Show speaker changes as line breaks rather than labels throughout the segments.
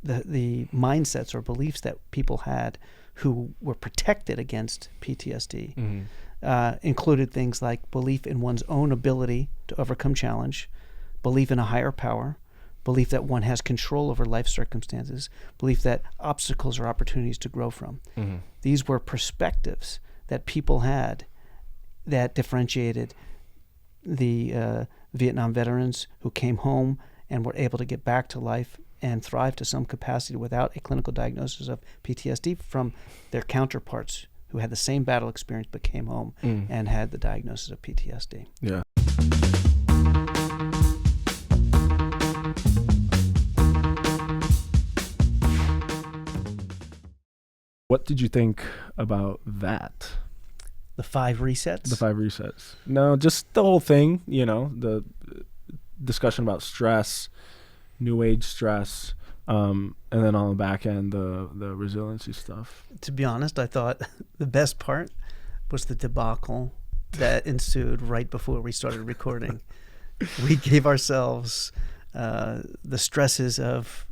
the mindsets or beliefs that people had who were protected against PTSD included things like belief in one's own ability to overcome challenge, belief in a higher power, belief that one has control over life circumstances, belief that obstacles are opportunities to grow from. These were perspectives that people had that differentiated the Vietnam veterans who came home and were able to get back to life and thrive to some capacity without a clinical diagnosis of PTSD from their counterparts who had the same battle experience but came home and had the diagnosis of PTSD.
Yeah. What did you think about that?
The 5 resets?
The 5 resets. No, just the whole thing, the discussion about stress, new age stress, and then on the back end, the resiliency stuff.
To be honest, I thought the best part was the debacle that ensued right before we started recording. We gave ourselves the stresses of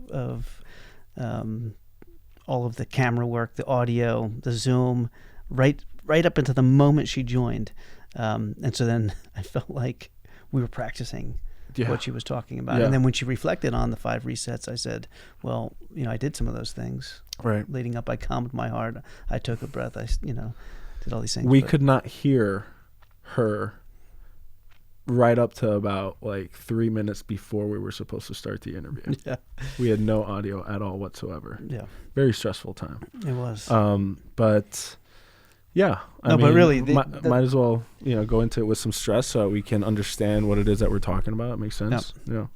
all of the camera work, the audio, the Zoom, right up into the moment she joined. And so then I felt like we were practicing what she was talking about. And then when she reflected on the 5 resets, I said, well, I did some of those things.
Right.
Leading up, I calmed my heart. I took a breath. I, did all these things.
We could not hear her right up to about 3 minutes before we were supposed to start the interview.
Yeah.
We had no audio at all whatsoever.
Yeah.
Very stressful time.
It was.
But yeah, I mean,
but really,
might as well, go into it with some stress so we can understand what it is that we're talking about. It makes sense. Yeah.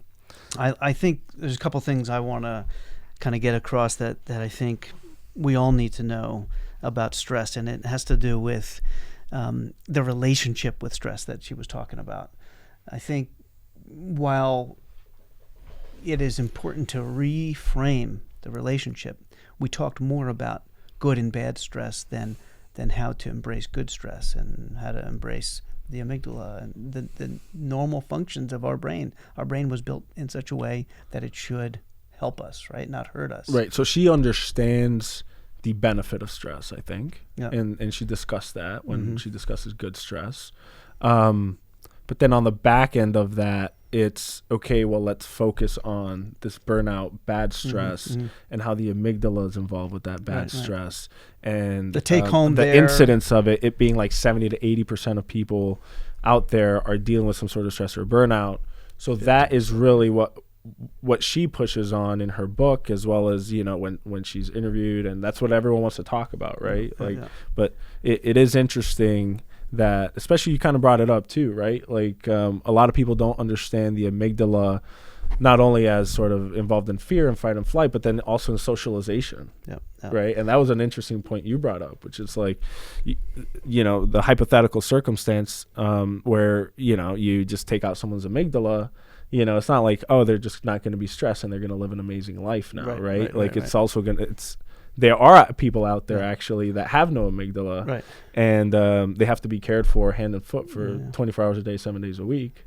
I think there's a couple things I want to kind of get across that I think we all need to know about stress, and it has to do with the relationship with stress that she was talking about. I think while it is important to reframe the relationship, we talked more about good and bad stress than how to embrace good stress and how to embrace the amygdala and the normal functions of our brain. Our brain was built in such a way that it should help us, right? Not hurt us.
Right. So she understands the benefit of stress, I think.
Yeah.
And she discussed that when she discusses good stress. But then on the back end of that, it's okay, well, let's focus on this burnout, bad stress, and how the amygdala is involved with that bad stress. And
the take home
the incidence of it being 70 to 80% of people out there are dealing with some sort of stress or burnout. So that is really what she pushes on in her book, as well as, when she's interviewed, and that's what everyone wants to talk about, right? But it is interesting that, especially you kind of brought it up too, right? A lot of people don't understand the amygdala, not only as sort of involved in fear and fight and flight, but then also in socialization, right? And that was an interesting point you brought up, which is the hypothetical circumstance where, you just take out someone's amygdala. It's not like, oh, they're just not going to be stressed and they're going to live an amazing life now, right? It's also going to, there are people out there actually that have no amygdala,
right?
And they have to be cared for hand and foot for 24 hours a day, 7 days a week.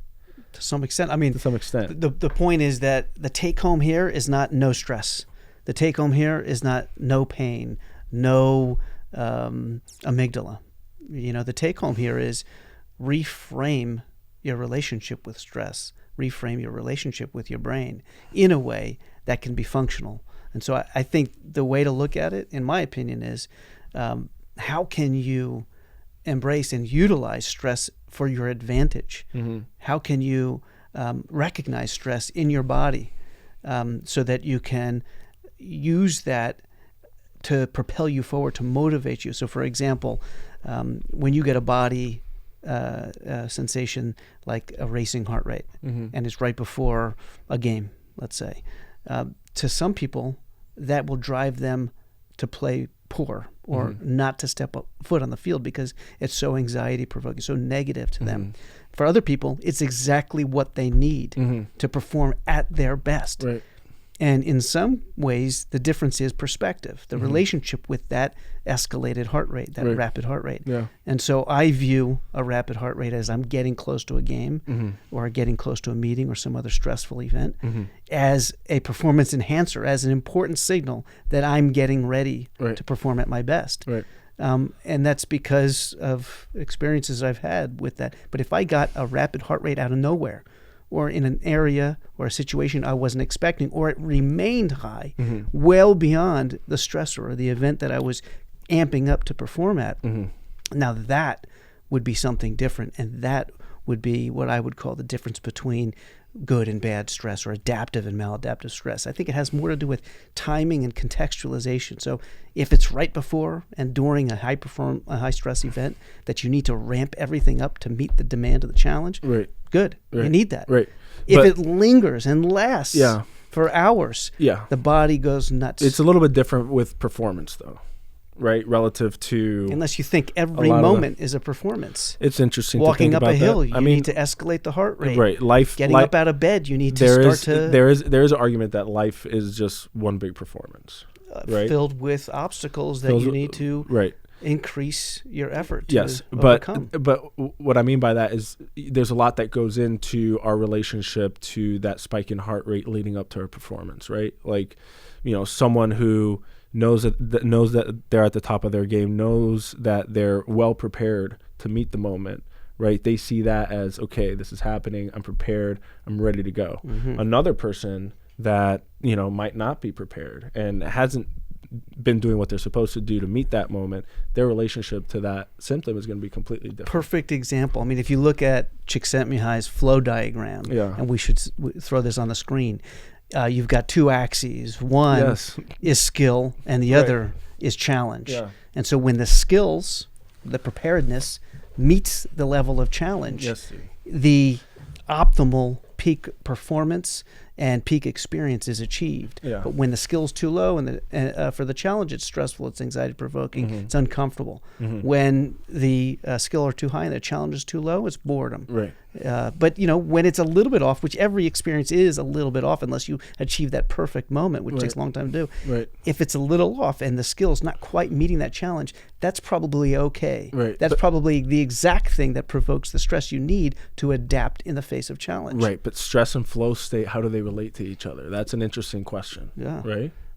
To some extent. I mean,
to some extent.
The point is that the take home here is not no stress. The take home here is not no pain, no amygdala. The take home here is reframe your relationship with stress, reframe your relationship with your brain in a way that can be functional. And so I think the way to look at it, in my opinion, is how can you embrace and utilize stress for your advantage? How can you recognize stress in your body so that you can use that to propel you forward, to motivate you? So, for example, when you get a body sensation like a racing heart rate, and it's right before a game, let's say, to some people, that will drive them to play poor or not to step foot on the field because it's so anxiety provoking, so negative to them. For other people, it's exactly what they need to perform at their best.
Right.
And in some ways, the difference is perspective, the relationship with that escalated heart rate, that rapid heart rate.
Yeah.
And so I view a rapid heart rate as I'm getting close to a game or getting close to a meeting or some other stressful event as a performance enhancer, as an important signal that I'm getting ready to perform at my best.
Right.
And that's because of experiences I've had with that. But if I got a rapid heart rate out of nowhere, or in an area or a situation I wasn't expecting, or it remained high, well beyond the stressor or the event that I was amping up to perform at, now that would be something different. And that would be what I would call the difference between good and bad stress, or adaptive and maladaptive stress. I think it has more to do with timing and contextualization. So if it's right before and during a high stress event that you need to ramp everything up to meet the demand of the challenge, good. You need that. If it lingers and lasts for hours, the body goes nuts.
It's a little bit different with performance, though, right? Relative to...
Unless you think every moment is a performance.
It's interesting
Walking
to think
up
about
a hill,
that.
you need to escalate the heart rate.
Right.
Getting up out of bed, you need to start to...
There is an argument that life is just one big performance.
Filled with obstacles that you need to increase your effort to overcome.
But what I mean by that is there's a lot that goes into our relationship to that spike in heart rate leading up to our performance, right? Like, someone who knows that they're at the top of their game, knows that they're well prepared to meet the moment, right? They see that as, okay, this is happening, I'm prepared, I'm ready to go. Another person that might not be prepared and hasn't been doing what they're supposed to do to meet that moment, their relationship to that symptom is going to be completely different. Perfect
example. I mean, if you look at Csikszentmihalyi's flow diagram, and we should throw this on the screen, you've got two axes. One is skill, and the other is challenge. And so when the skills, the preparedness, meets the level of challenge, the optimal peak performance and peak experience is achieved. But when the skill's too low and for the challenge, it's stressful, it's anxiety provoking, it's uncomfortable. When the skill are too high and the challenge is too low, it's boredom. But when it's a little bit off, which every experience is a little bit off unless you achieve that perfect moment, which takes a long time to do. If it's a little off and the skill's not quite meeting that challenge, that's probably okay. That's probably the exact thing that provokes the stress you need to adapt in the face of challenge.
But stress and flow state, how do they relate to each other? That's an interesting question.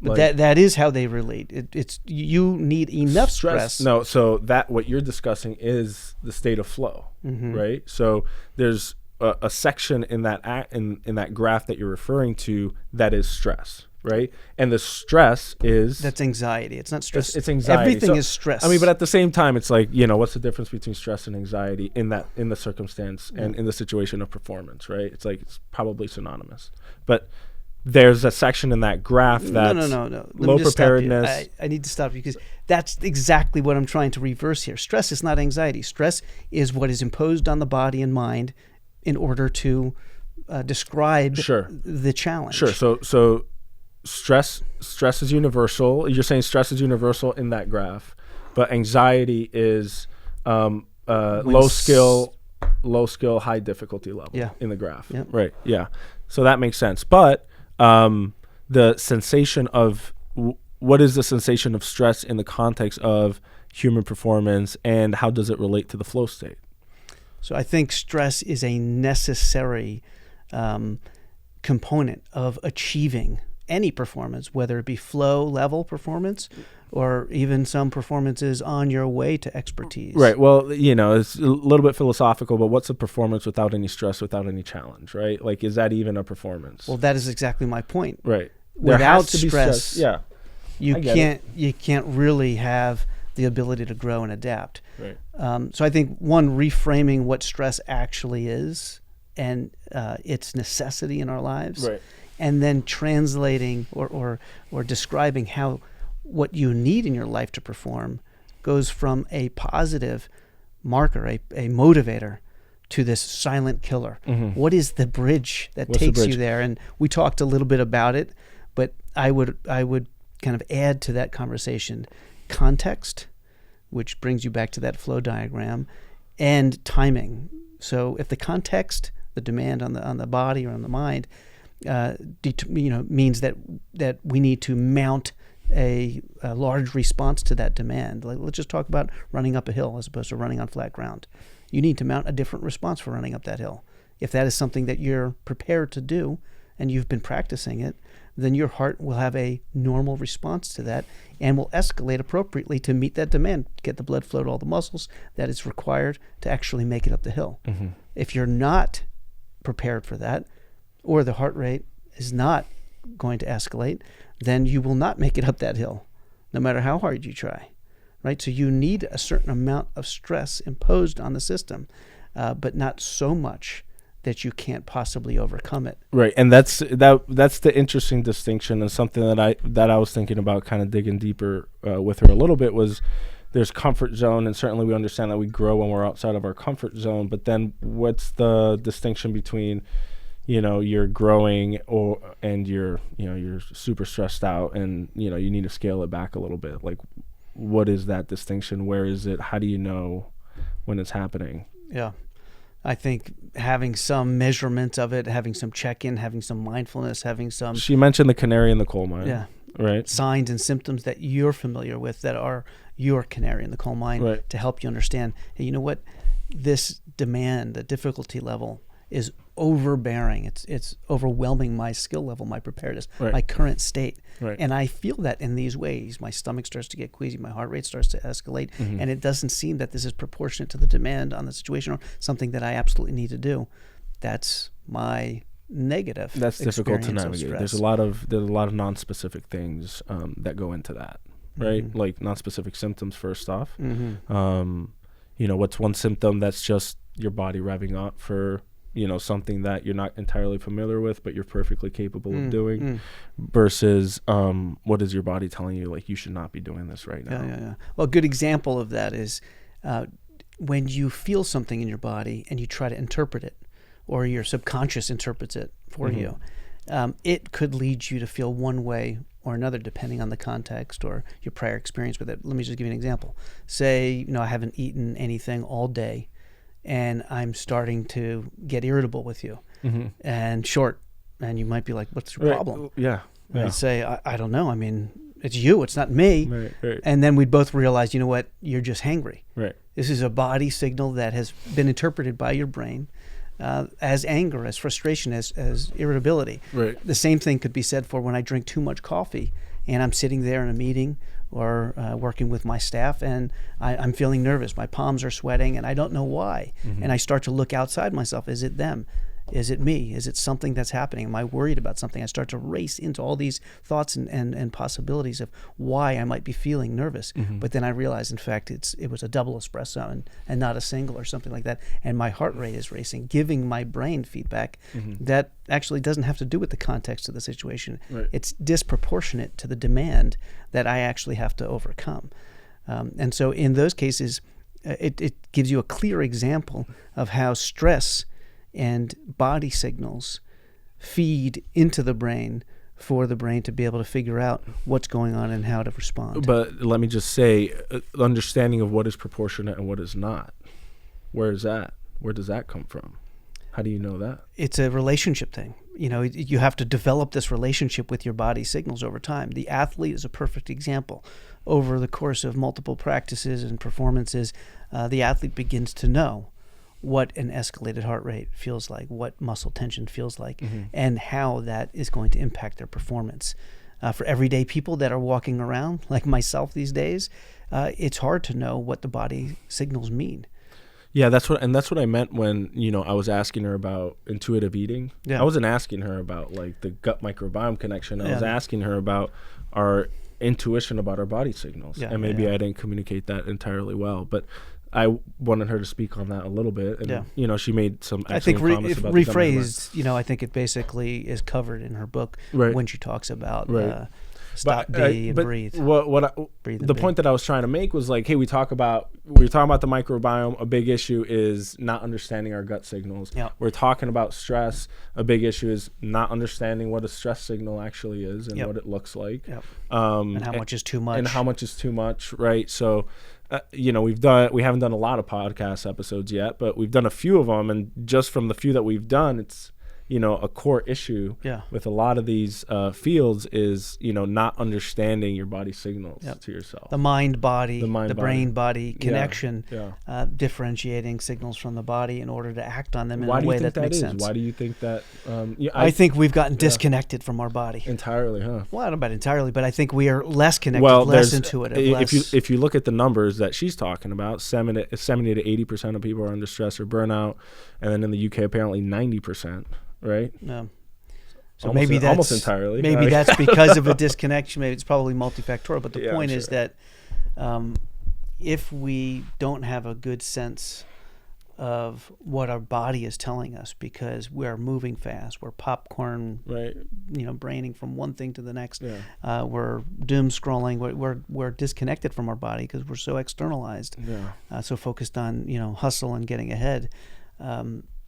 But that is how they relate. It's you need enough stress.
No, so that what you're discussing is the state of flow, right? So there's a section in that in that graph that you're referring to that is stress, right? And the stress is...
That's anxiety. It's not stress.
It's anxiety.
Everything is stress.
I mean, but at the same time, it's like, what's the difference between stress and anxiety in the circumstance and in the situation of performance, right? It's like it's probably synonymous. But there's a section in that graph that's
no.
low preparedness.
I need to stop you because that's exactly what I'm trying to reverse here. Stress is not anxiety. Stress is what is imposed on the body and mind in order to describe the challenge.
So stress is universal. You're saying stress is universal in that graph, but anxiety is low skill, high difficulty level in the graph. Right. Yeah. So that makes sense. But the sensation of what is the sensation of stress in the context of human performance, and how does it relate to the flow state?
So I think stress is a necessary component of achieving any performance, whether it be flow level performance or even some performances on your way to expertise.
Right. Well, it's a little bit philosophical, but what's a performance without any stress, without any challenge, right? Like, is that even a performance?
Well, that is exactly my point.
Right.
Without stress, you
can't
really have the ability to grow and adapt.
Right.
So I think reframing what stress actually is and its necessity in our lives, and then translating or describing how what you need in your life to perform goes from a positive marker, a motivator, to this silent killer. What is the bridge that takes you there? And we talked a little bit about it, but I would kind of add to that conversation context, which brings you back to that flow diagram, and timing. So if the context, the demand on the body or on the mind, means that we need to mount a large response to that demand. Like, let's just talk about running up a hill as opposed to running on flat ground. You need to mount a different response for running up that hill. If that is something that you're prepared to do and you've been practicing it, then your heart will have a normal response to that and will escalate appropriately to meet that demand, get the blood flow to all the muscles that is required to actually make it up the hill. Mm-hmm. If you're not prepared for that, or the heart rate is not going to escalate, then you will not make it up that hill, no matter how hard you try, right? So you need a certain amount of stress imposed on the system, but not so much that you can't possibly overcome it.
Right, and that's the interesting distinction, and something that I was thinking about, kind of digging deeper with her a little bit, was there's comfort zone, and certainly we understand that we grow when we're outside of our comfort zone, but then what's the distinction between, you're growing and you're super stressed out, and you need to scale it back a little bit? Like, what is that distinction? Where is it? How do you know when it's happening?
Yeah. I think having some measurement of it, having some check-in, having some mindfulness, having some...
She mentioned the canary in the coal mine.
Yeah.
Right.
Signs and symptoms that you're familiar with that are your canary in the coal mine, right, to help you understand, hey, you know what? This demand, the difficulty level is overbearing. It's overwhelming my skill level, my preparedness, right, my current state. Right. And I feel that in these ways. My stomach starts to get queasy, my heart rate starts to escalate, mm-hmm, and it doesn't seem that this is proportionate to the demand on the situation or something that I absolutely need to do. That's my negative.
That's difficult to navigate. There's a lot of non-specific things that go into that, right? Mm-hmm. Like non-specific symptoms first off. Mm-hmm. What's one symptom that's just your body revving up for something that you're not entirely familiar with, but you're perfectly capable of doing, versus what is your body telling you, like, you should not be doing this right now?
Yeah. Well, a good example of that is when you feel something in your body and you try to interpret it, or your subconscious interprets it for mm-hmm. you, it could lead you to feel one way or another depending on the context or your prior experience with it. Let me just give you an example. Say, I haven't eaten anything all day, and I'm starting to get irritable with you, mm-hmm, and short, and you might be like, what's your problem?
Yeah.
I'd say, I don't know. I mean, it's you, it's not me.
Right.
And then we'd both realize, you know what, you're just hangry.
Right.
This is a body signal that has been interpreted by your brain as anger, as frustration, as irritability.
Right.
The same thing could be said for when I drink too much coffee and I'm sitting there in a meeting or working with my staff, and I'm feeling nervous. My palms are sweating, and I don't know why. Mm-hmm. And I start to look outside myself. Is it them? Is it me? Is it something that's happening? Am I worried about something? I start to race into all these thoughts and possibilities of why I might be feeling nervous. Mm-hmm. But then I realize, in fact, it was a double espresso and not a single or something like that. And my heart rate is racing, giving my brain feedback mm-hmm. that actually doesn't have to do with the context of the situation.
Right.
It's disproportionate to the demand that I actually have to overcome. And so in those cases, it gives you a clear example of how stress and body signals feed into the brain for the brain to be able to figure out what's going on and how to respond.
But let me just say, understanding of what is proportionate and what is not, where is that? Where does that come from? How do you know that?
It's a relationship thing. You have to develop this relationship with your body signals over time. The athlete is a perfect example. Over the course of multiple practices and performances, the athlete begins to know what an escalated heart rate feels like, what muscle tension feels like, mm-hmm. and how that is going to impact their performance. For everyday people that are walking around, like myself these days, it's hard to know what the body signals mean.
Yeah, that's what I meant when, I was asking her about intuitive eating. Yeah. I wasn't asking her about like the gut microbiome connection. I was asking her about our intuition about our body signals. Yeah, and maybe I didn't communicate that entirely well, but I wanted her to speak on that a little bit, and she made some excellent comments about
rephrased. I think it basically is covered in her book when she talks about stop, be, and breathe.
The point that I was trying to make was like, hey, we're talking about the microbiome. A big issue is not understanding our gut signals.
Yeah.
We're talking about stress. A big issue is not understanding what a stress signal actually is and what it looks like.
Yep. And how much is too much.
And how much is too much, right? So. We haven't done a lot of podcast episodes yet, but we've done a few of them, and just from the few that we've done, a core issue with a lot of these fields is, not understanding your body signals to yourself.
The mind-body, the brain-body connection, differentiating signals from the body in order to act on them in a way that makes sense.
Why do you think that?
I think we've gotten disconnected from our body.
Entirely, huh?
Well, I don't know about entirely, but I think we are less connected, less intuitive.
If you look at the numbers that she's talking about, 70 to 80% of people are under stress or burnout, and then in the UK, apparently 90%. Right.
No. So
almost,
maybe that's
almost entirely.
Maybe that's because of a disconnection. Maybe it's probably multifactorial. But the point is that if we don't have a good sense of what our body is telling us, because we're moving fast, we're popcorn, braining from one thing to the next, we're doom scrolling, we're disconnected from our body because we're so externalized, so focused on hustle and getting ahead.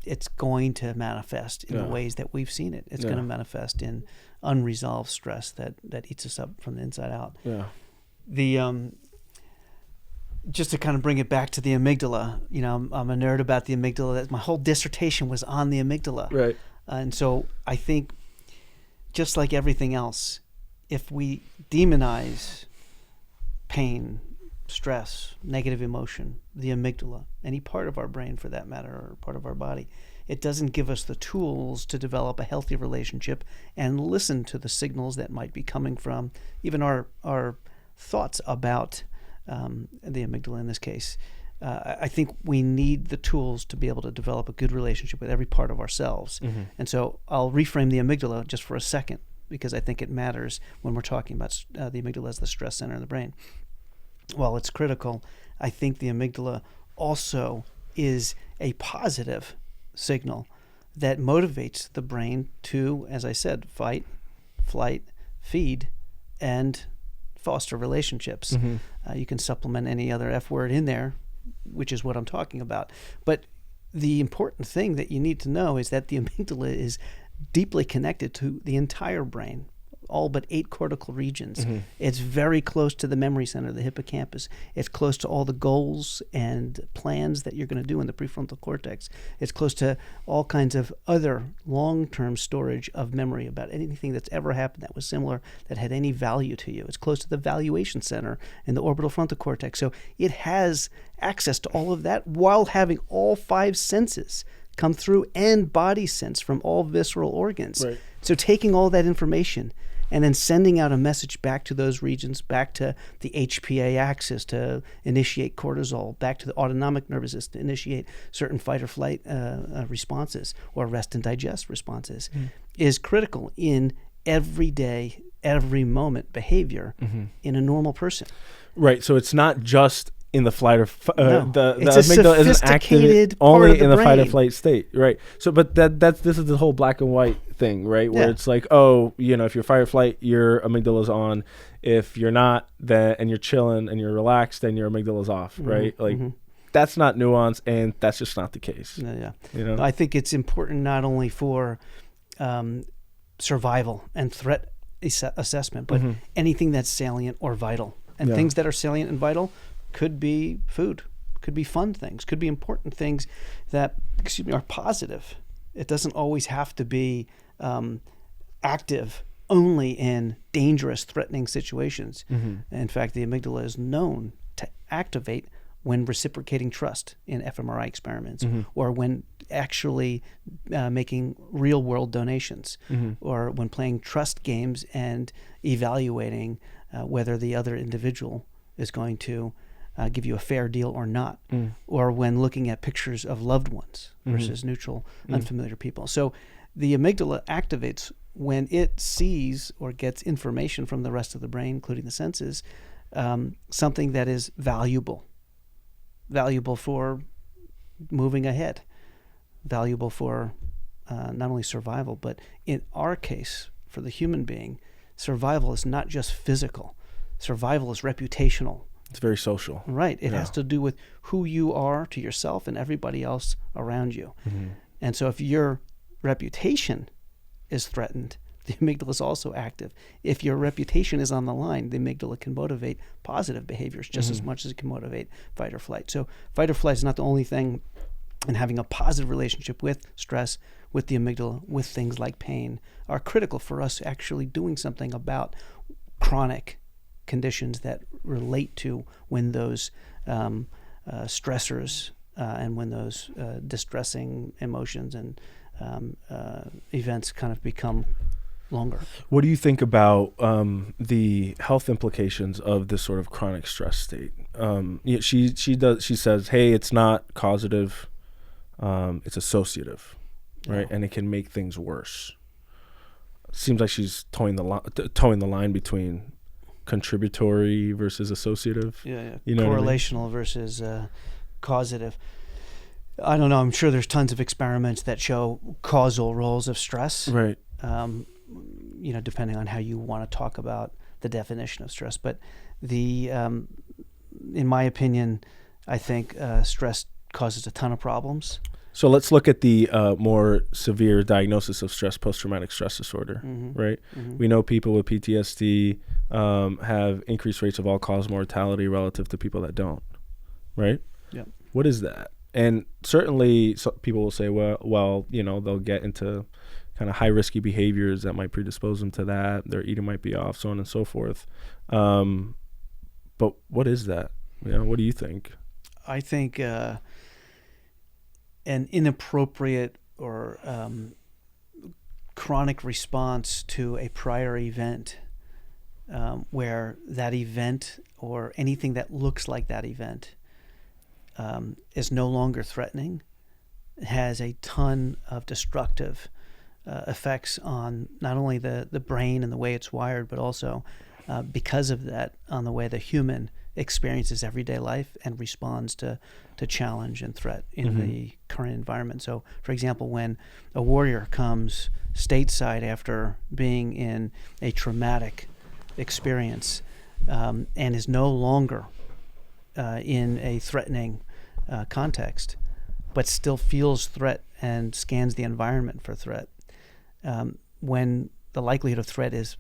It's going to manifest in the ways that we've seen it. It's going to manifest in unresolved stress that eats us up from the inside out. Yeah. The just to kind of bring it back to the amygdala, I'm a nerd about the amygdala. My whole dissertation was on the amygdala. Right. And so I think, just like everything else, if we demonize pain, stress, negative emotion, the amygdala, any part of our brain for that matter, or part of our body, it doesn't give us the tools to develop a healthy relationship and listen to the signals that might be coming from even our thoughts about the amygdala in this case. I think we need the tools to be able to develop a good relationship with every part of ourselves. Mm-hmm. And so I'll reframe the amygdala just for a second, because I think it matters when we're talking about the amygdala as the stress center in the brain. While it's critical, I think the amygdala also is a positive signal that motivates the brain to, as I said, fight, flight, feed, and foster relationships. Mm-hmm. You can supplement any other F word in there, which is what I'm talking about. But the important thing that you need to know is that the amygdala is deeply connected to the entire brain, all but 8 cortical regions. Mm-hmm. It's very close to the memory center, the hippocampus. It's close to all the goals and plans that you're going to do in the prefrontal cortex. It's close to all kinds of other long-term storage of memory about anything that's ever happened that was similar, that had any value to you. It's close to the valuation center in the orbital frontal cortex. So it has access to all of that while having all 5 senses come through and body sense from all visceral organs. Right. So taking all that information and then sending out a message back to those regions, back to the HPA axis to initiate cortisol, back to the autonomic nervous system to initiate certain fight or flight responses or rest and digest responses, is critical in everyday, every moment behavior in a normal person.
Right. So it's not just in the flight or the
amygdala isn't activated
only in the fight or flight state, right? So, but this is the whole black and white thing, right? Where it's like, if you're fight or flight, your amygdala's on. If you're not, and you're chilling and you're relaxed, then your amygdala's off, right? Like that's not nuance, and that's just not the case.
Yeah. I think it's important not only for survival and threat assessment, but anything that's salient or vital, and things that are salient and vital could be food, could be fun things, could be important things that, are positive. It doesn't always have to be active only in dangerous, threatening situations. In fact, the amygdala is known to activate when reciprocating trust in fMRI experiments, or when actually making real-world donations, or when playing trust games and evaluating whether the other individual is going to give you a fair deal or not, or when looking at pictures of loved ones versus neutral, unfamiliar people. So the amygdala activates when it sees or gets information from the rest of the brain, including the senses, something that is valuable for moving ahead, valuable for not only survival, but in our case, for the human being, survival is not just physical. Survival is reputational.
It's very social.
Right. It has to do with who you are to yourself and everybody else around you. And so if your reputation is threatened, the amygdala is also active. If your reputation is on the line, the amygdala can motivate positive behaviors just as much as it can motivate fight or flight. So fight or flight is not the only thing and having a positive relationship with stress, with the amygdala, with things like pain are critical for us actually doing something about chronic conditions that relate to when those stressors and when those distressing emotions and events kind of become longer.
What do you think about the health implications of this sort of chronic stress state? She says, hey, it's not causative, it's associative, right? And it can make things worse. Seems like she's towing the line between contributory versus associative.
Yeah.
You know
correlational
what I mean?
Versus causative. I don't know. I'm sure there's tons of experiments that show causal roles of stress.
Right.
Depending on how you want to talk about the definition of stress. But in my opinion, I think stress causes a ton of problems.
So let's look at the more severe diagnosis of stress, post-traumatic stress disorder, right? Mm-hmm. We know people with PTSD have increased rates of all-cause mortality relative to people that don't, right?
Yeah.
What is that? And certainly people will say, well, they'll get into kind of high-risky behaviors that might predispose them to that. Their eating might be off, so on and so forth. But what is that? What do you think?
I think an inappropriate or chronic response to a prior event where that event or anything that looks like that event is no longer threatening, has a ton of destructive effects on not only the brain and the way it's wired, but also because of that on the way the human experiences everyday life and responds to challenge and threat in the current environment. So, for example, when a warrior comes stateside after being in a traumatic experience and is no longer in a threatening context, but still feels threat and scans the environment for threat, when the likelihood of threat is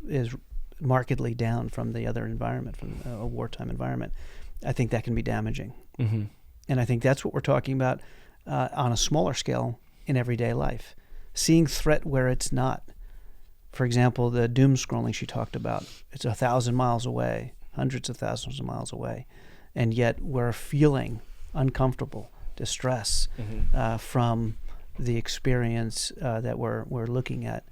markedly down from the other environment, from a wartime environment, I think that can be damaging. Mm-hmm. And I think that's what we're talking about on a smaller scale in everyday life. Seeing threat where it's not. For example, the doom scrolling she talked about, it's 1,000 miles away, hundreds of thousands of miles away, and yet we're feeling uncomfortable, distress from the experience that we're looking at.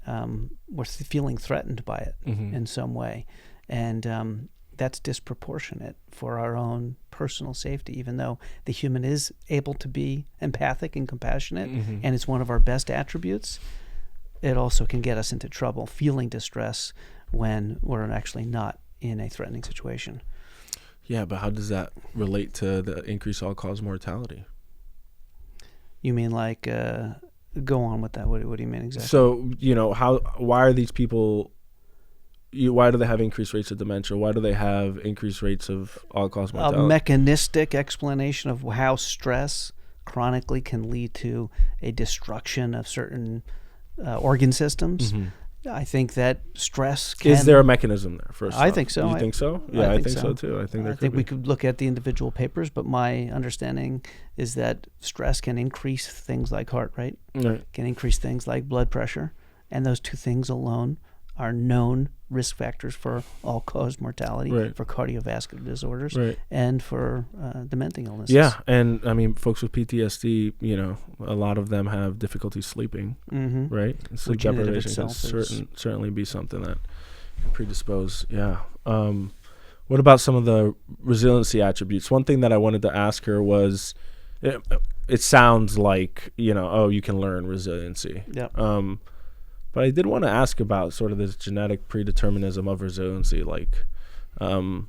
We're feeling threatened by it in some way. And that's disproportionate for our own personal safety, even though the human is able to be empathic and compassionate, and it's one of our best attributes. It also can get us into trouble, feeling distress when we're actually not in a threatening situation.
Yeah, but how does that relate to the increased all-cause mortality?
You mean like, go on with that. What do you mean exactly?
So, why are these people, why do they have increased rates of dementia? Why do they have increased rates of all-cause mortality?
A mechanistic explanation of how stress chronically can lead to a destruction of certain organ systems. I think that stress can...
Is there a mechanism there, first
I
off?
think so.
You think so? Yeah, I think so too. I think
we could look at the individual papers, but my understanding is that stress can increase things like heart rate, can increase things like blood pressure, and those two things alone are known risk factors for all-cause mortality, for cardiovascular disorders, and for dementing illnesses.
Yeah, and I mean, folks with PTSD, a lot of them have difficulty sleeping, right? Sleep deprivation can certainly be something that can predispose. Yeah. What about some of the resiliency attributes? One thing that I wanted to ask her was, it sounds like, you can learn resiliency. Yeah. But I did want to ask about sort of this genetic predeterminism of resiliency. Like, I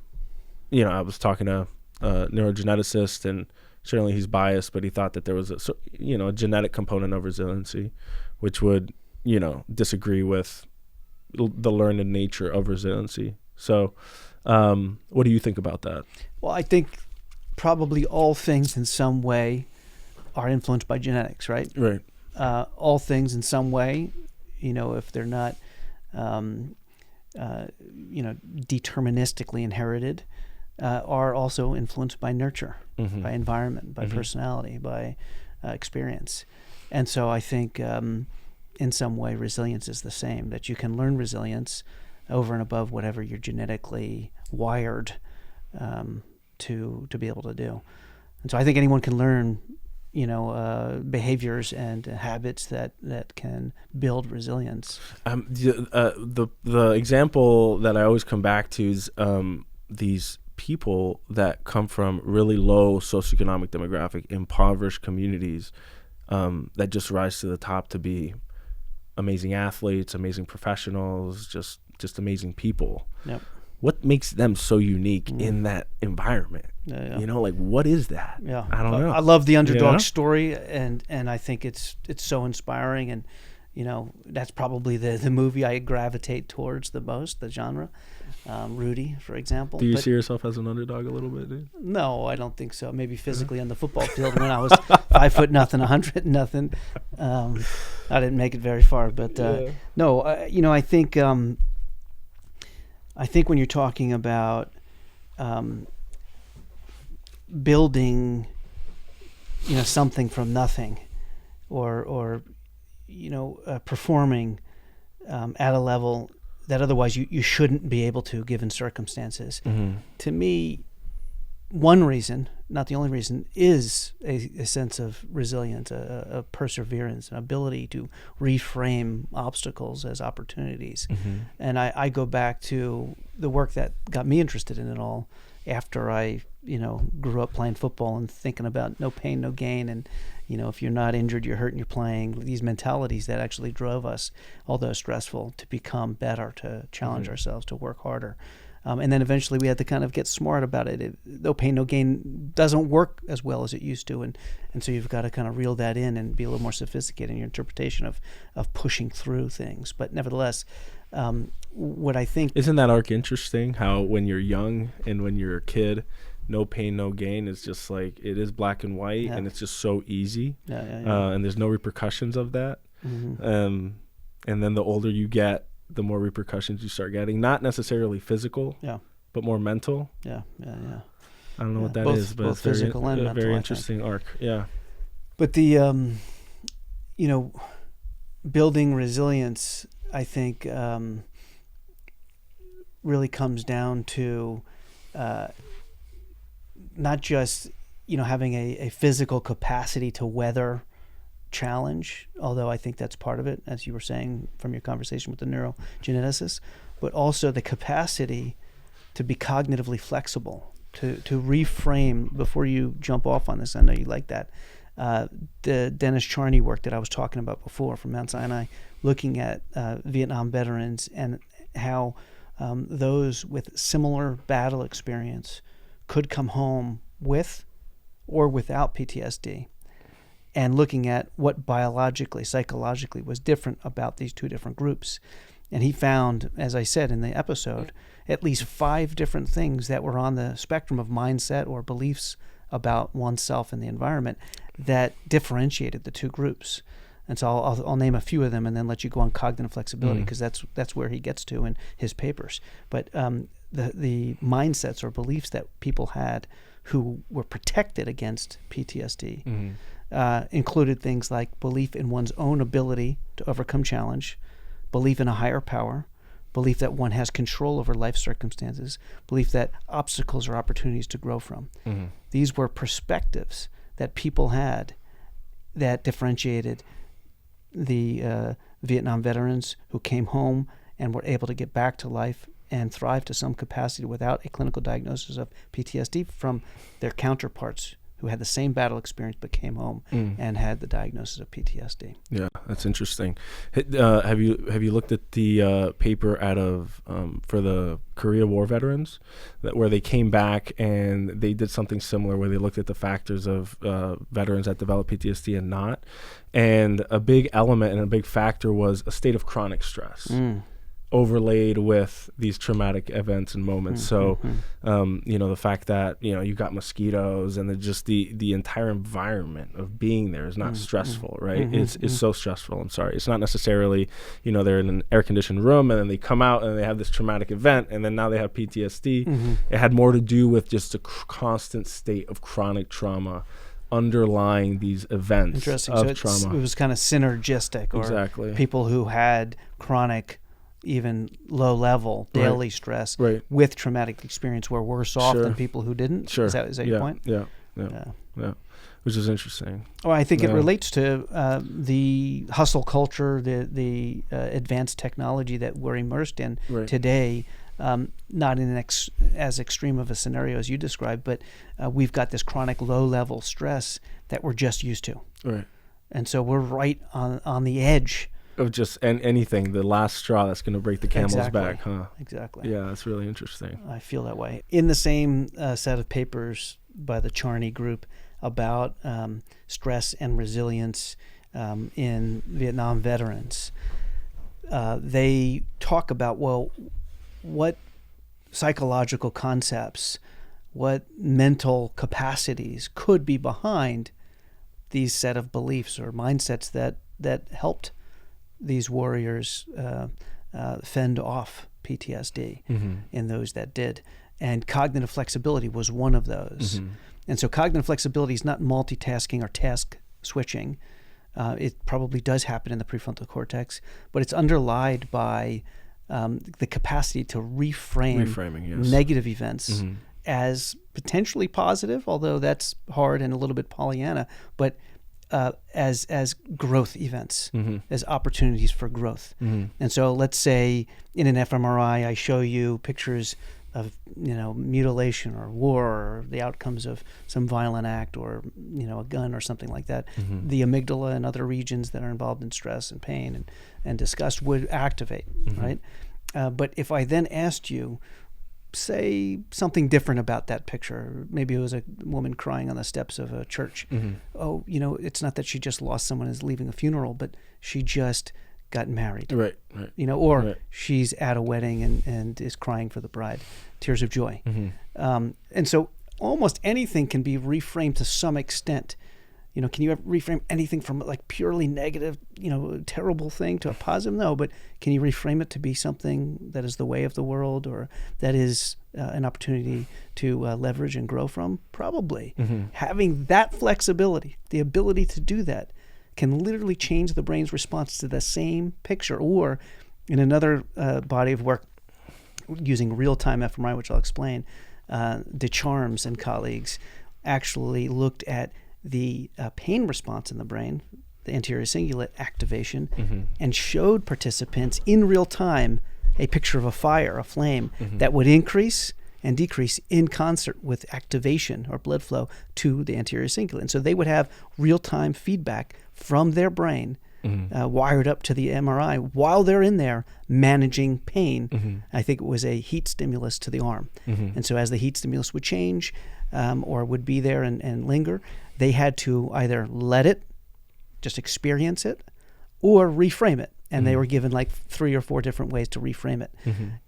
was talking to a neurogeneticist, and certainly he's biased, but he thought that there was a genetic component of resiliency, which would, disagree with the learned nature of resiliency. So what do you think about that?
Well, I think probably all things in some way are influenced by genetics, right?
Right.
All things in some way, if they're not, deterministically inherited, are also influenced by nurture, by environment, by personality, by experience. And so I think in some way resilience is the same, that you can learn resilience over and above whatever you're genetically wired to be able to do. And so I think anyone can learn, behaviors and habits that can build resilience.
The example that I always come back to is these people that come from really low socioeconomic demographic, impoverished communities that just rise to the top to be amazing athletes, amazing professionals, just amazing people.
Yep.
What makes them so unique in that environment?
Yeah.
What is that?
Yeah,
I don't know.
I love the underdog story, and I think it's so inspiring, and that's probably the movie I gravitate towards the most, the genre. Rudy, for example.
Do you see yourself as an underdog a little bit, dude?
No, I don't think so. Maybe physically on the football field when I was 5'0", 100 nothing. I didn't make it very far, but no, I think when you're talking about building, something from nothing, or performing at a level that otherwise you shouldn't be able to, given circumstances. Mm-hmm. To me, one reason, not the only reason, is a sense of resilience, a perseverance, an ability to reframe obstacles as opportunities. Mm-hmm. And I go back to the work that got me interested in it all after I, grew up playing football and thinking about no pain, no gain, and if you're not injured, you're hurt and you're playing. These mentalities that actually drove us, although stressful, to become better, to challenge ourselves, to work harder. And then eventually we had to kind of get smart about it. No pain, no gain doesn't work as well as it used to. And so you've got to kind of reel that in and be a little more sophisticated in your interpretation of pushing through things. But nevertheless, what I think...
Isn't that arc interesting, how when you're young and when you're a kid, no pain, no gain, it's just like, it is black and white, and it's just so easy. And there's no repercussions of that. Mm-hmm. And then the older you get, the more repercussions you start getting, not necessarily physical, but more mental.
I
don't know what that is, but it's physical and mental, very interesting arc. Yeah.
But the building resilience, I think, really comes down to not just having a physical capacity to weather challenge, although I think that's part of it, as you were saying from your conversation with the neurogeneticist, but also the capacity to be cognitively flexible, to reframe before you jump off on this. I know you like that. The Dennis Charney work that I was talking about before from Mount Sinai, looking at Vietnam veterans and how those with similar battle experience could come home with or without PTSD, and looking at what biologically, psychologically was different about these two different groups. And he found, as I said in the episode, at least 5 different things that were on the spectrum of mindset or beliefs about oneself and the environment that differentiated the two groups. And so I'll name a few of them and then let you go on cognitive flexibility, because that's where he gets to in his papers. But the mindsets or beliefs that people had who were protected against PTSD included things like belief in one's own ability to overcome challenge, belief in a higher power, belief that one has control over life circumstances, belief that obstacles are opportunities to grow from. Mm-hmm. These were perspectives that people had that differentiated the Vietnam veterans who came home and were able to get back to life and thrive to some capacity without a clinical diagnosis of PTSD from their counterparts who had the same battle experience but came home and had the diagnosis of PTSD.
Yeah, that's interesting. Have you looked at the paper out of for the Korea War veterans, where they came back and they did something similar, where they looked at the factors of veterans that develop PTSD and not, and a big element and a big factor was a state of chronic stress. Overlaid with these traumatic events and moments. So, the fact that, you got mosquitoes and just the entire environment of being there is not stressful, right? It's so stressful. I'm sorry. It's not necessarily, they're in an air conditioned room and then they come out and they have this traumatic event and then now they have PTSD. It had more to do with just a constant state of chronic trauma underlying these events
Interesting.
of
So
trauma.
it was kind of synergistic, or
Exactly.
people who had chronic, even low-level daily stress with traumatic experience were worse off than people who didn't.
Sure.
Is that your point?
Yeah. Which is interesting.
Well, I think it relates to the hustle culture, the advanced technology that we're immersed in today. Not in as extreme of a scenario as you described, but we've got this chronic low-level stress that we're just used to.
Right.
And so we're right on the edge
of just anything, the last straw that's going to break the camel's back, huh?
Exactly.
Yeah, that's really interesting.
I feel that way. In the same set of papers by the Charney Group about stress and resilience in Vietnam veterans, they talk about, well, what psychological concepts, what mental capacities could be behind these set of beliefs or mindsets that helped these warriors fend off PTSD in those that did. And cognitive flexibility was one of those. And so cognitive flexibility is not multitasking or task switching. It probably does happen in the prefrontal cortex, but it's underlied by the capacity to reframe negative events as potentially positive, although that's hard and a little bit Pollyanna, but as growth events, as opportunities for growth. And so let's say in an fMRI, I show you pictures of mutilation or war or the outcomes of some violent act or a gun or something like that. The amygdala and other regions that are involved in stress and pain and disgust would activate, right? But if I then asked you, say something different about that picture, maybe it was a woman crying on the steps of a church. Oh, it's not that she just lost someone and is leaving a funeral, but she just got married.
Right.
Or she's at a wedding and is crying for the bride, tears of joy. And so almost anything can be reframed to some extent. Can you reframe anything from like purely negative, terrible thing to a positive? No, but can you reframe it to be something that is the way of the world, or that is an opportunity to leverage and grow from? Probably. Having that flexibility, the ability to do that, can literally change the brain's response to the same picture. Or in another body of work using real-time fMRI, which I'll explain, DeCharms and colleagues actually looked at the pain response in the brain, the anterior cingulate activation, and showed participants in real time a picture of a fire, a flame, that would increase and decrease in concert with activation or blood flow to the anterior cingulate. And so they would have real-time feedback from their brain wired up to the MRI while they're in there managing pain. I think it was a heat stimulus to the arm. And so as the heat stimulus would change or would be there and linger, they had to either let it, just experience it, or reframe it. And they were given like 3 or 4 different ways to reframe it.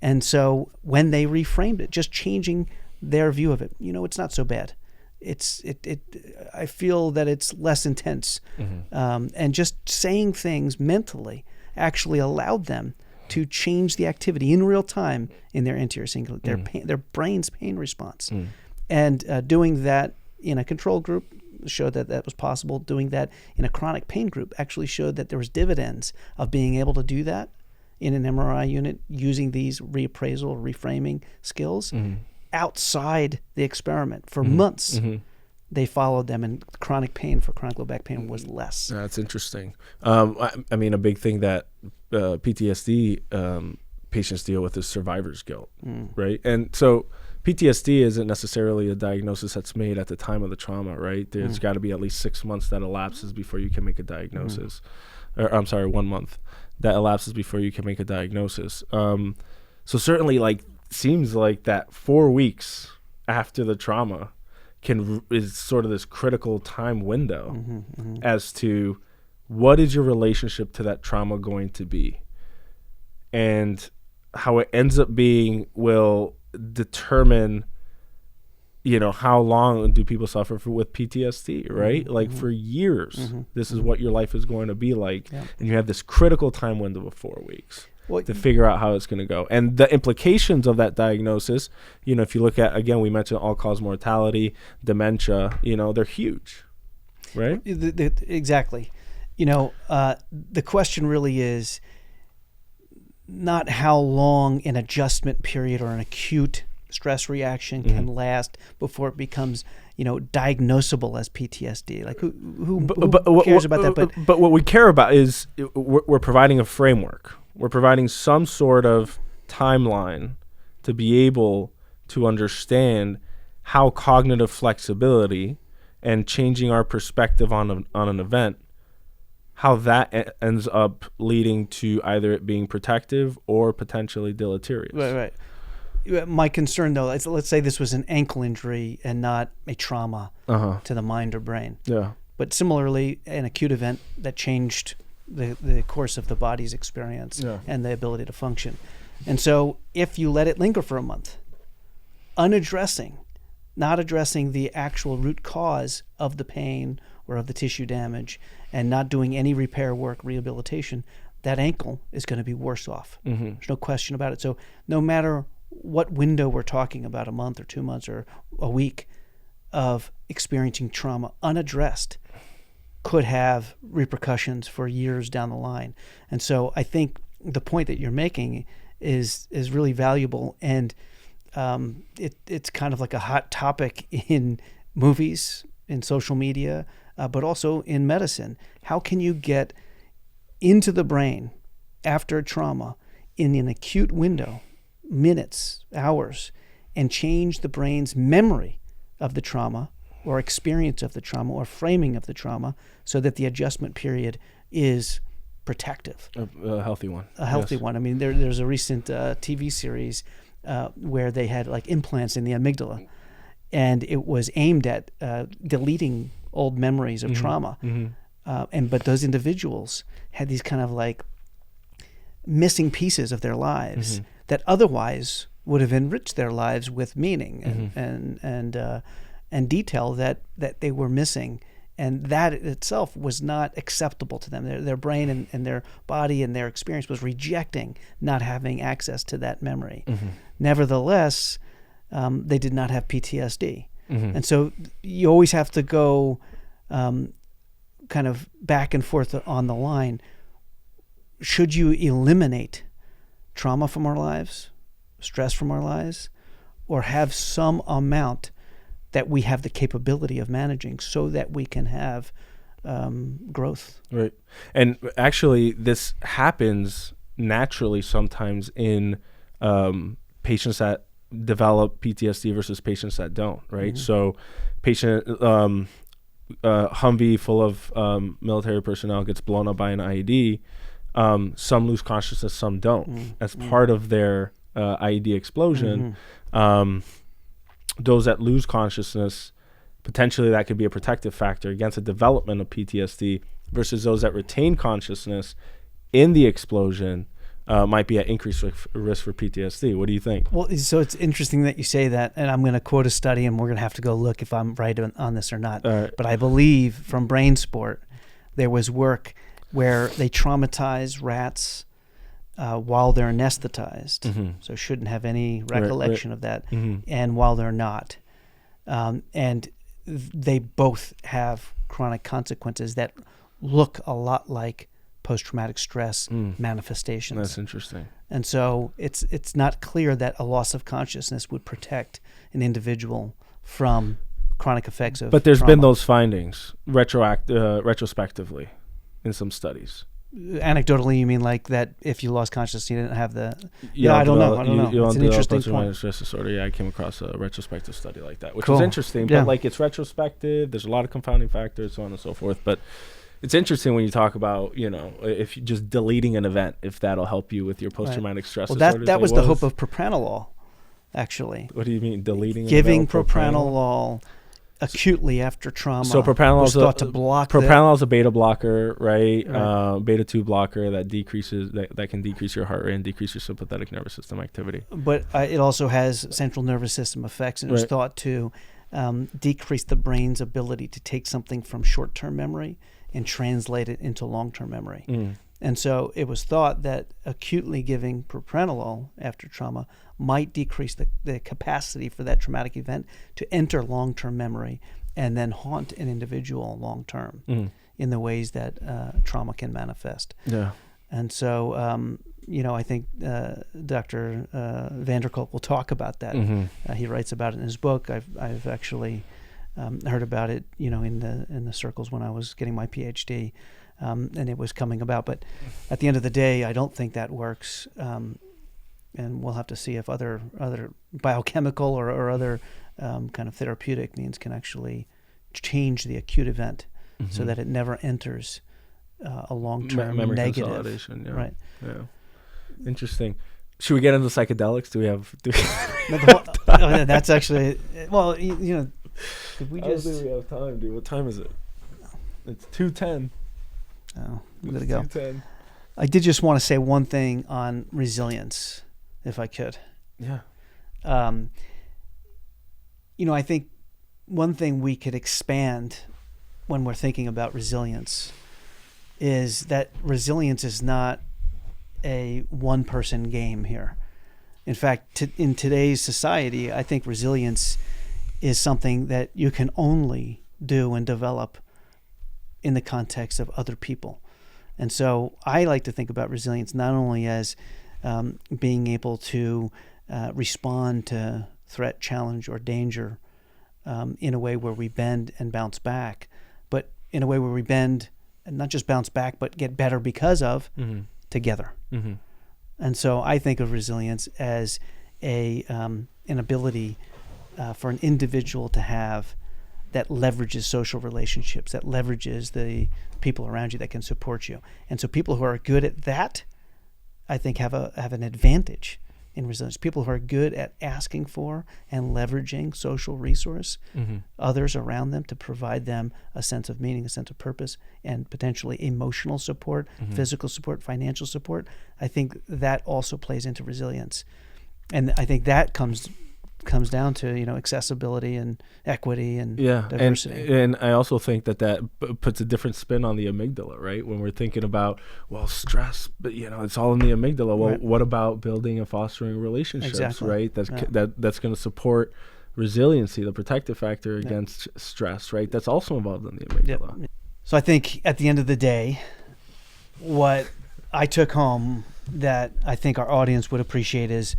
And so when they reframed it, just changing their view of it, it's not so bad. I feel that it's less intense. And just saying things mentally actually allowed them to change the activity in real time in their anterior cingulate, their brain's pain response. And doing that in a control group showed that was possible. Doing that in a chronic pain group actually showed that there was dividends of being able to do that in an MRI unit using these reappraisal, reframing skills outside the experiment. For months, they followed them, and chronic pain for chronic low back pain was less.
That's interesting. I mean, a big thing that PTSD patients deal with is survivor's guilt, right? And so PTSD isn't necessarily a diagnosis that's made at the time of the trauma, right? There's got to be at least 6 months that elapses before you can make a diagnosis. Or, I'm sorry, 1 month that elapses before you can make a diagnosis. So certainly, seems like that 4 weeks after the trauma is sort of this critical time window as to what is your relationship to that trauma going to be, and how it ends up being will determine how long do people suffer with PTSD, right? For years this is what your life is going to be like. And you have this critical time window of 4 weeks to figure out how it's going to go. And the implications of that diagnosis, if you look at, again, we mentioned all-cause mortality, dementia, they're huge. right?
Exactly. The question really is not how long an adjustment period or an acute stress reaction can last before it becomes, diagnosable as PTSD. Like who cares about that?
But what we care about is we're providing a framework. We're providing some sort of timeline to be able to understand how cognitive flexibility and changing our perspective on an event, how that ends up leading to either it being protective or potentially deleterious.
Right. My concern, though, is let's say this was an ankle injury and not a trauma to the mind or brain.
Yeah.
But similarly, an acute event that changed the course of the body's experience and the ability to function. And so if you let it linger for a month, not addressing the actual root cause of the pain or of the tissue damage and not doing any repair work, rehabilitation, that ankle is going to be worse off. There's no question about it. So no matter what window we're talking about, a month or 2 months or a week of experiencing trauma unaddressed could have repercussions for years down the line. And so I think the point that you're making is really valuable, and it's kind of like a hot topic in movies, in social media, but also in medicine. How can you get into the brain after trauma in an acute window, minutes, hours, and change the brain's memory of the trauma or experience of the trauma or framing of the trauma so that the adjustment period is protective?
A healthy one.
A healthy one. I mean, there's a recent TV series where they had like implants in the amygdala, and it was aimed at deleting old memories of trauma. But those individuals had these kind of like missing pieces of their lives that otherwise would have enriched their lives with meaning and detail that they were missing. And that itself was not acceptable to them. Their brain and their body and their experience was rejecting not having access to that memory. Nevertheless, they did not have PTSD. And so you always have to go kind of back and forth on the line. Should you eliminate trauma from our lives, stress from our lives, or have some amount that we have the capability of managing so that we can have growth?
Right. And actually, this happens naturally sometimes in patients that develop PTSD versus patients that don't, right? So patient Humvee full of military personnel gets blown up by an IED. Some lose consciousness, some don't. As part of their IED explosion, those that lose consciousness, potentially that could be a protective factor against the development of PTSD, versus those that retain consciousness in the explosion might be at increased risk for PTSD. What do you think?
Well, so it's interesting that you say that, and I'm going to quote a study, and we're going to have to go look if I'm right on this or not. But I believe from Brain Sport, there was work where they traumatize rats while they're anesthetized, so shouldn't have any recollection of that, and while they're not. And they both have chronic consequences that look a lot like post-traumatic stress manifestations.
That's interesting.
And so it's not clear that a loss of consciousness would protect an individual from chronic effects of
But there's
trauma.
been those findings retrospectively in some studies.
Anecdotally, you mean like that if you lost consciousness, you didn't have the... I don't know. It's an interesting point.
Stress disorder. Yeah, I came across a retrospective study like that, which
Cool.
was interesting.
Yeah.
But like it's retrospective. There's a lot of confounding factors, so on and so forth. But it's interesting when you talk about, if you're just deleting an event, if that'll help you with your post-traumatic stress disorder.
That was the hope of propranolol, actually.
What do you mean, deleting?
Giving propranolol acutely after trauma.
So propranolol
was thought to block.
Propranolol is a beta blocker, right? Beta 2 blocker that can decrease your heart rate and decrease your sympathetic nervous system activity.
But it also has central nervous system effects, and it was thought to decrease the brain's ability to take something from short-term memory and translate it into long-term memory. And so it was thought that acutely giving propranolol after trauma might decrease the capacity for that traumatic event to enter long-term memory and then haunt an individual long-term in the ways that trauma can manifest.
Yeah.
And so, I think Dr. Vanderkolk will talk about that. He writes about it in his book. I've actually heard about it, in the circles when I was getting my PhD, and it was coming about. But at the end of the day, I don't think that works. And we'll have to see if other biochemical or other kind of therapeutic means can actually change the acute event so that it never enters a long-term
memory
negative.
Consolidation. Yeah.
Right.
Yeah. Interesting. Should we get into psychedelics?
That's actually, well, did we
I don't think we have time, dude. What time is it? It's 2:10.
Oh, we gotta go.
2:10.
I did just want to say one thing on resilience, if I could.
Yeah.
I think one thing we could expand when we're thinking about resilience is that resilience is not a one-person game here. In fact, in today's society, I think resilience is something that you can only do and develop in the context of other people. And so I like to think about resilience not only as being able to respond to threat, challenge, or danger in a way where we bend and bounce back, but in a way where we bend and not just bounce back, but get better because of together. And so I think of resilience as an ability for an individual to have that leverages social relationships, that leverages the people around you that can support you. And so people who are good at that, I think, have an advantage in resilience. People who are good at asking for and leveraging social resource, others around them to provide them a sense of meaning, a sense of purpose, and potentially emotional support, physical support, financial support. I think that also plays into resilience. And I think that comes down to accessibility and equity and diversity.
And I also think that puts a different spin on the amygdala, right? When we're thinking about stress, but it's all in the amygdala. Well,
Right.
What about building and fostering relationships,
Exactly.
right? That's going to support resiliency, the protective factor against stress, right? That's also involved in the amygdala.
Yep. So I think at the end of the day, what I took home that I think our audience would appreciate is,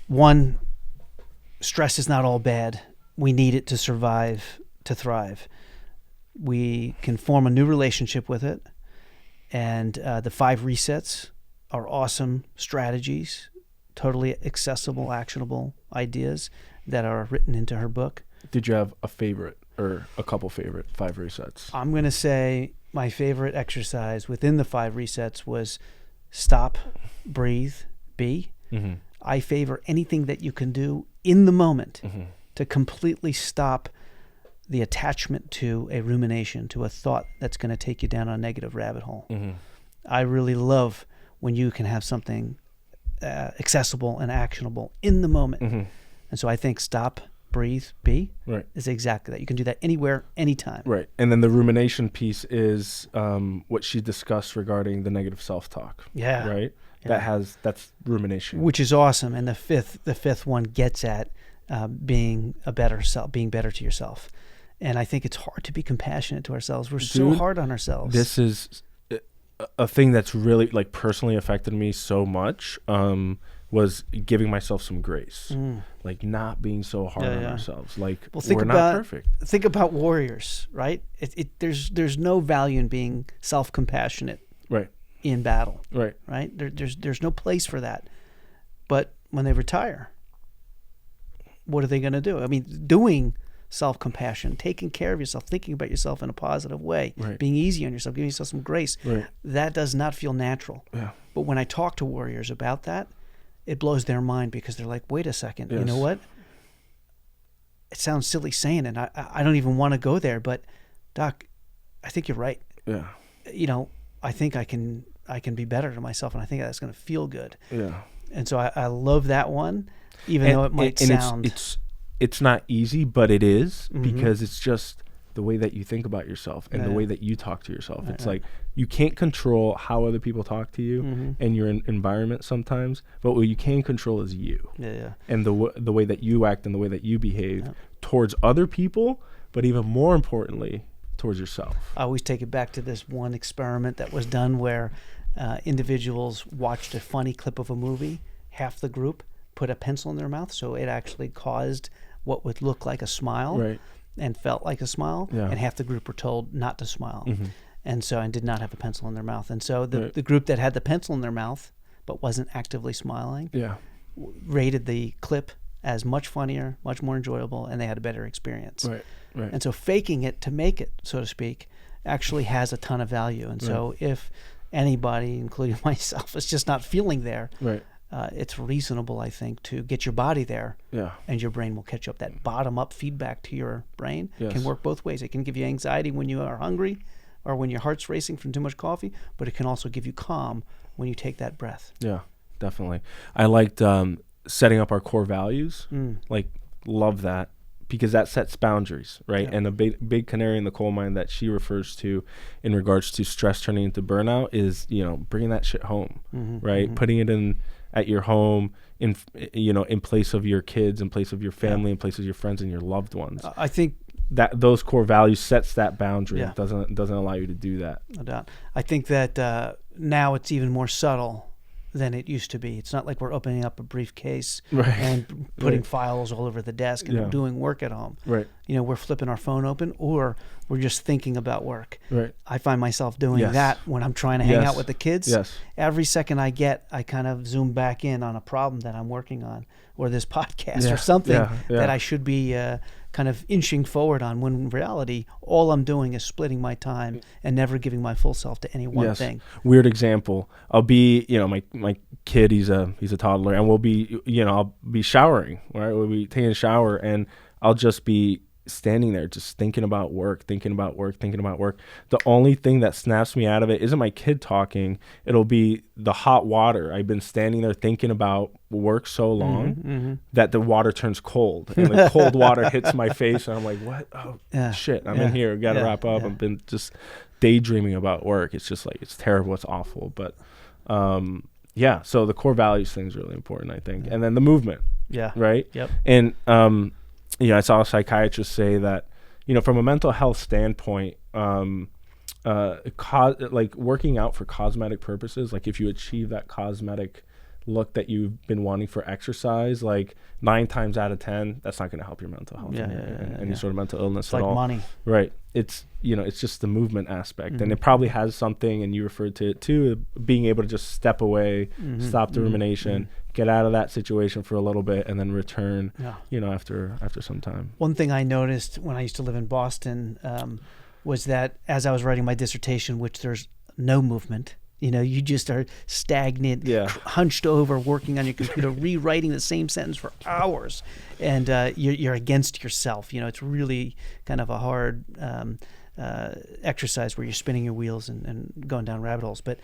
one, stress is not all bad. We need it to survive, to thrive. We can form a new relationship with it. And the 5 resets are awesome strategies, totally accessible, actionable ideas that are written into her book.
Did you have a favorite or a couple favorite 5 resets?
I'm going to say my favorite exercise within the 5 resets was stop, breathe, be. I favor anything that you can do in the moment to completely stop the attachment to a rumination, to a thought that's going to take you down a negative rabbit hole. I really love when you can have something accessible and actionable in the moment. And so I think stop, breathe, be is exactly that. You can do that anywhere, anytime.
Right. And then the rumination piece is what she discussed regarding the negative self-talk.
Yeah.
Right?
Yeah.
That's rumination.
Which is awesome. And the fifth one gets at being a better self, being better to yourself. And I think it's hard to be compassionate to ourselves. We're so hard on ourselves.
This is a thing that's really personally affected me so much. Was giving myself some grace, not being so hard on ourselves. We're not perfect.
Think about warriors, right? There's no value in being self-compassionate,
right,
in battle,
right.
There's no place for that. But when they retire, what are they going to do? I mean, doing self-compassion, taking care of yourself, thinking about yourself in a positive way, being easy on yourself, giving yourself some grace, that does not feel natural.
Yeah.
But when I talk to warriors about that, it blows their mind because they're like, wait a second, you know what? It sounds silly saying it. I don't even want to go there, but Doc, I think you're right.
Yeah.
I think I can be better to myself, and I think that's going to feel good.
Yeah.
And so I love that one, even though it might sound...
It's not easy, but it is, because it's just the way that you think about yourself and the way that you talk to yourself. It's like you can't control how other people talk to you and your environment sometimes, but what you can control is you. And the way that you act and the way that you behave towards other people, but even more importantly, towards yourself.
I always take it back to this one experiment that was done where individuals watched a funny clip of a movie. Half the group put a pencil in their mouth, so it actually caused what would look like a smile and felt like a smile, and half the group were told not to smile, and did not have a pencil in their mouth. And so the group that had the pencil in their mouth but wasn't actively smiling rated the clip as much funnier, much more enjoyable, and they had a better experience. And so faking it to make it, so to speak, actually has a ton of value. And so if anybody, including myself, is just not feeling there, it's reasonable, I think, to get your body there, and your brain will catch up. That bottom-up feedback to your brain can work both ways. It can give you anxiety when you are hungry or when your heart's racing from too much coffee, but it can also give you calm when you take that breath.
Yeah, definitely. I liked setting up our core values. Like, love that, because that sets boundaries, right? And a big canary in the coal mine that she refers to in regards to stress turning into burnout is, bringing that shit home, right? Putting it in at your home, in place of your kids, in place of your family, in place of your friends and your loved ones.
I think
that those core values sets that boundary. It doesn't allow you to do that.
No doubt. I think that now it's even more subtle than it used to be. It's not like we're opening up a briefcase and putting files all over the desk and doing work at home. We're flipping our phone open, or we're just thinking about work. I find myself doing that when I'm trying to hang out with the kids. Every second I get, I kind of zoom back in on a problem that I'm working on, or this podcast or something that I should be kind of inching forward on, when in reality all I'm doing is splitting my time and never giving my full self to any one thing.
Weird example. I'll be, my kid, he's a toddler, and we'll be, I'll be showering, right? We'll be taking a shower, and I'll just be standing there just thinking about work. The only thing that snaps me out of it isn't my kid talking. It'll be the hot water. I've been standing there thinking about work so long that the water turns cold, and the cold water hits my face, and I'm like, what? Oh, shit, I'm in here. Got to wrap up. I've been just daydreaming about work. It's just like, it's terrible. It's awful. But so the core values thing is really important, I think. And then the movement. Right? And I saw a psychiatrist say that, from a mental health standpoint, like working out for cosmetic purposes, like if you achieve that cosmetic look that you've been wanting for exercise, like 9 times out of 10, that's not going to help your mental health any sort of mental illness at all.
Like money.
Right. It's, it's just the movement aspect. And it probably has something, and you referred to it too, being able to just step away, stop the rumination, get out of that situation for a little bit, and then return, after some time.
One thing I noticed when I used to live in Boston was that as I was writing my dissertation, which there's no movement, you just are stagnant, hunched over, working on your computer, rewriting the same sentence for hours, and you're against yourself. It's really kind of a hard exercise where you're spinning your wheels and going down rabbit holes. But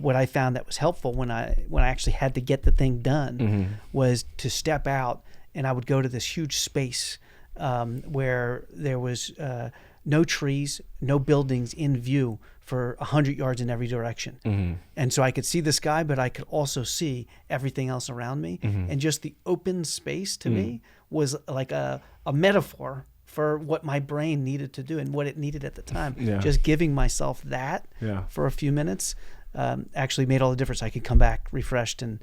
what I found that was helpful when I actually had to get the thing done was to step out, and I would go to this huge space where there was no trees, no buildings in view for 100 yards in every direction. And so I could see the sky, but I could also see everything else around me. And just the open space to me was like a metaphor for what my brain needed to do and what it needed at the time. Just giving myself that for a few minutes actually made all the difference. I could come back refreshed. And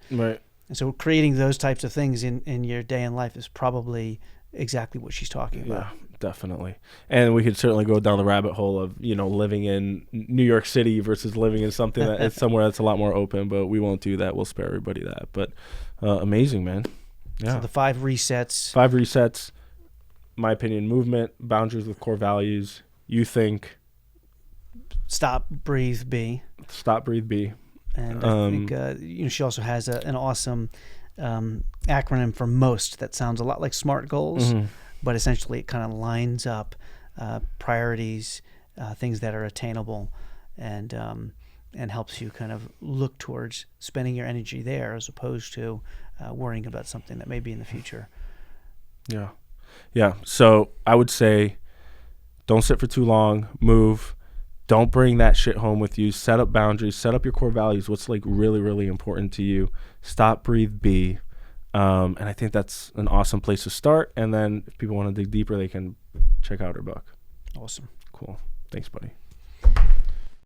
so creating those types of things in your day in life is probably exactly what she's talking about.
Definitely. And we could certainly go down the rabbit hole of, living in New York City versus living in something that is somewhere that's a lot more open, but we won't do that. We'll spare everybody that. But amazing, man.
So the 5 resets.
5 resets. My opinion: movement, boundaries with core values. You think.
Stop, breathe, be.
Stop, breathe, be.
And I think she also has an awesome acronym for MOST that sounds a lot like SMART goals. But essentially it kind of lines up priorities, things that are attainable, and helps you kind of look towards spending your energy there as opposed to worrying about something that may be in the future.
Yeah. So I would say Don't sit for too long. Move. Don't bring that shit home with you. Set up boundaries. Set up your core values. What's like really, really important to you. Stop, breathe, be. And I think that's an awesome place to start. And then if people want to dig deeper, they can check out her book.
Awesome.
Cool. Thanks, buddy.